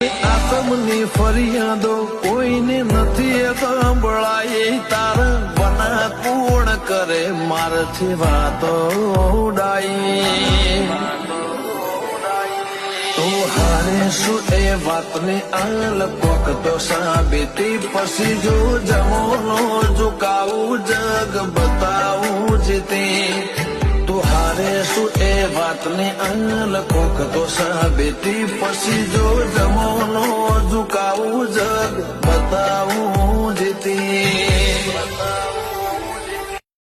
આતમની ફરિયાદો કોઈને નથી સાંભળાય તારા બના પૂર્ણ કરે મારથી વાતો ઉડાઈ તું હારે શું એ વાતને આલ કોક તો સાબિતી પછી જો જમોનો ઝુકાવું જગ બતાવું જીતી તું હારે શું એ વાતને આલ કોક તો સાબિતી પછી જો જમોનો ઝુકાવું જગ બતાવું જીતી